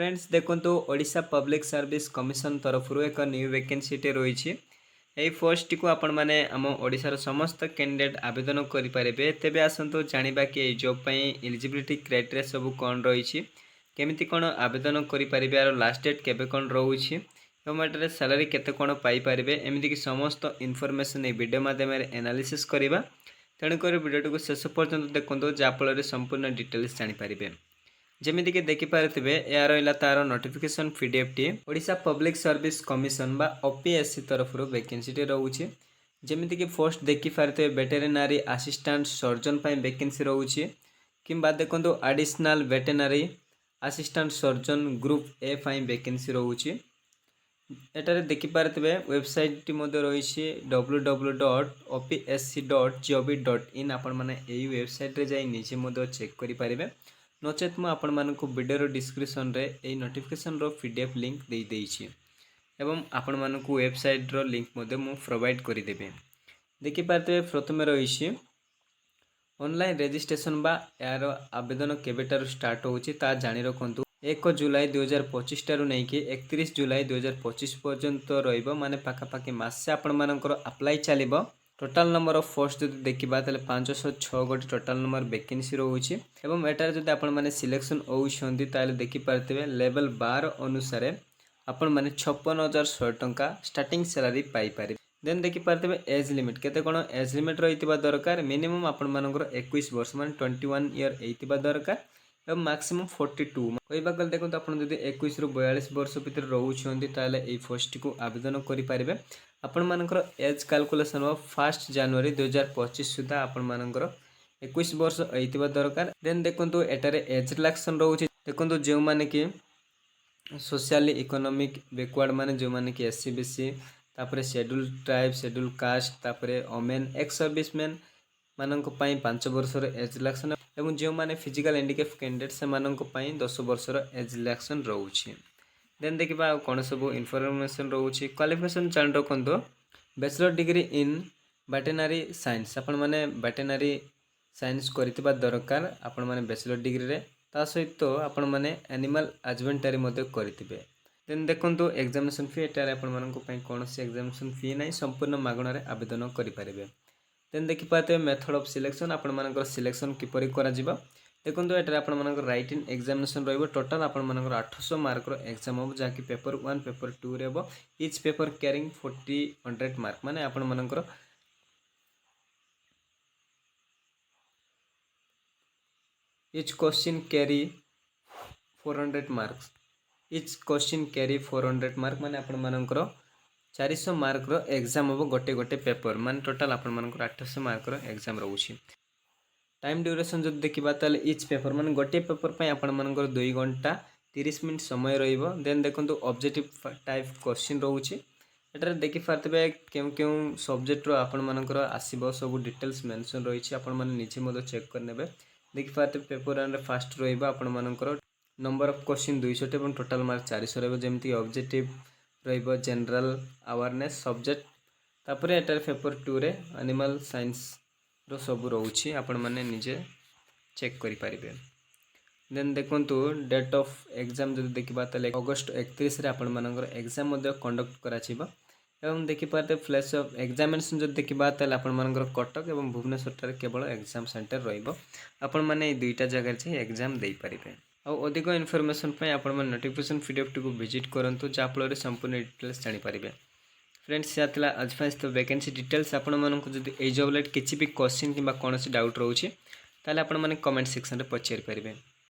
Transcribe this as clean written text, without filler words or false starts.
Friends देखो Odisha public service commission तरफ एक न्यू वैकेंसीटे रही यही पोस्ट को आपण मैंने आम ओडिशार समस्त कैंडिडेट आवेदन करेंगे। तेबे आसतु जाना कि जॉब पर एलिजिबिलिटी क्राइटेरिया सब कौन रही केमिति कौन आवेदन करेंगे यार लास्ट डेट केबे कौन रोचे एवं सैलरी केते कौन पाइपर एमतीक समस्त इनफॉरमेशन वीडियो माध्यम एनालिसिस करवा। तेणुक वीडियो को शेष पर्यंत देखो जहाँफल संपूर्ण डिटेल्स जानीपर। जमीक देखिपे यह रहा तार नोटिफिकेशन पीडीएफ टी ओडिशा पब्लिक सर्विस कमिशन बा ओपीएससी तरफ वैकेंसी टी रोचे। जमीक पोस्ट देखिपे वेटेरिनरी असिस्टेंट सर्जन वैकेंसी रोचे कि देखो additional veterinary assistant surgeon group A vacancy रोचे। एटारे देखिपे वेबसाइट रही www.opsc.gov.in आपण मैंने यही वेबसाइट रे जाई निजे चेक करेंगे। नचेत मुझे वीडियो डिस्क्रिप्शन रे यही नोटिफिकेशन पीडीएफ लिंक दे देइछि एवं आपण मानकु वेबसाइट रो लिंक मु प्रोवाइड करदेवि। देखिपे प्रथम रही ऑनलाइन रजिस्ट्रेशन बा यार आवेदन केबेटार स्टार्ट होची ता जानी रखु 1 जुलाई 2025 टारू नहीं कि 31 जुलाई 2025 पर्यंत रहिबो माने पाखापाखि मासे आपण मानकर अप्लाई चलिबो। टोटाल नंबर ऑफ पोस्ट जो देखा 506 गोटे टोटाल नंबर वैकेंसी रोचे एवं एटार जब आपण मैंने सिलेक्शन होती देखिपे लेवल 12 अनुसार आपण मैंने 56,100 टंका स्टार्टिंग सैलरी पाइपर। देन देखिपे एज लिमिट केते कोन एज लिमिट रही दरकार मिनिमम आपण मानकर 21 वर्ष माने 21 ईयर होता दरकार एवं मैक्सिमम 42 कहवा गले देखो आप 21 रु 42 वर्ष भितर रोचे ताले यही पोस्ट को आवेदन करेंगे। आपण मानकर एज कैलकुलेशन हो 1 जनवरी 2025 सुधा आपण मानकर 21 वर्ष होता दरकार। देन देखो एटारे एज रिलैक्सन रोचे देखो जो माने कि सोशली इकोनॉमिक बैकवर्ड माने जो माने कि एससी बीसी तापरे शेड्यूल ट्राइब शेड्यूल कास्ट तापरे ओमेन एक्स सर्विसमैन मानक 5 वर्षर एज रिलैक्सन एवं जो माने फिजिकल हैंडिकैप कैंडिडेट से 10 वर्षर एज रिलैक्सन रोचे। देन देखा कौन सब इनफॉरमेशन रोचे क्वालिफिकेशन जान रखु bachelor degree in veterinary science आपण मैंने वेटेरिनरी साइंस करथिबा दरकार आपण मैंने बैचलर डिग्री रे ता सहित आपण मैंने एनिमल हजबेंडरी करेंगे। देन देखो एग्जामिनेशन फी एटार आपण कौन सी एग्जामिनेशन फी ना संपूर्ण मागणार आवेदन करेंगे। देन देखिपे मेथड ऑफ सिलेक्शन आपण मानकर सिलेक्शन किपरि करा जिवो देखो एटार आपण मानकर राइट इन एग्जामिनेशन रहिबो टोटल आपण मानकर 800 मार्क रो एग्जाम हो जाकि पेपर 1 पेपर 2 रे हो ईच पेपर कैरिंग 100 मार्क माने आपण मानकर each question carry 400 marks each question carry 400 mark माने आपण मानकर 400 मार्क रो एग्जाम हम गोटे गोटे पेपर मान टोटाल आपण मानकर 800 मार्क रो एग्जाम रोची। टाइम ड्यूरेशन जब देखा ताले ईच पेपर मान गोटे पेपर पे आपण मानकर 2 घंटा 30 मिनट समय रहिबो। देन देखो ऑब्जेक्टिव टाइप क्वेश्चन रोची एटार देखि पारतबे केउ केउ सब्जेक्ट रो आपण मानकर आसीबो सब डिटेल्स मेंशन रही आपण माने नीचे मदो चेक करनेबे। देखि पारतबे पेपर 1 रे फर्स्ट रहिबो आपण मानकर नंबर ऑफ क्वेश्चन 200 एवं टोटाल मार्क 400 रहिबो जेमति ऑब्जेक्टिव रहिबो जनरल अवेयरनेस सब्जेक्ट तापरे एटार पेपर 2 रे एनिमल साइंस रो सब रोची आपण माने निजे चेक करि पारिबे। देन देखंतु डेट ऑफ एग्जाम जदि देखिबा तले अगस्त 31 रे आपण मानकर एग्जाम मध्ये कंडक्ट कराचिबो एवं देखि पाते फ्लैश ऑफ एग्जामिनेशन जदि देखिबा तले आपण मानकर कटक एवं भुवनेश्वर ठारे केवल एग्जाम सेंटर रहिबो आपण माने ए दुईटा जगह रे एग्जाम देई पारिबे। और अधिक इनफॉरमेशन पे आपण मन नोटिफिकेशन पीडीएफ को विजिट करंतु जाफल संपूर्ण डिटेल्स जानी पारिबे। फ्रेंड्स या थिला आज फाइस तो वैकेंसी डिटेल्स आपण मानक जदि ए जॉब लाइट किछि भी क्वेश्चन किबा कोनोसी डाउट रहउछि ताले आपण माने कमेंट सेक्शन रे पचारि पारिबे।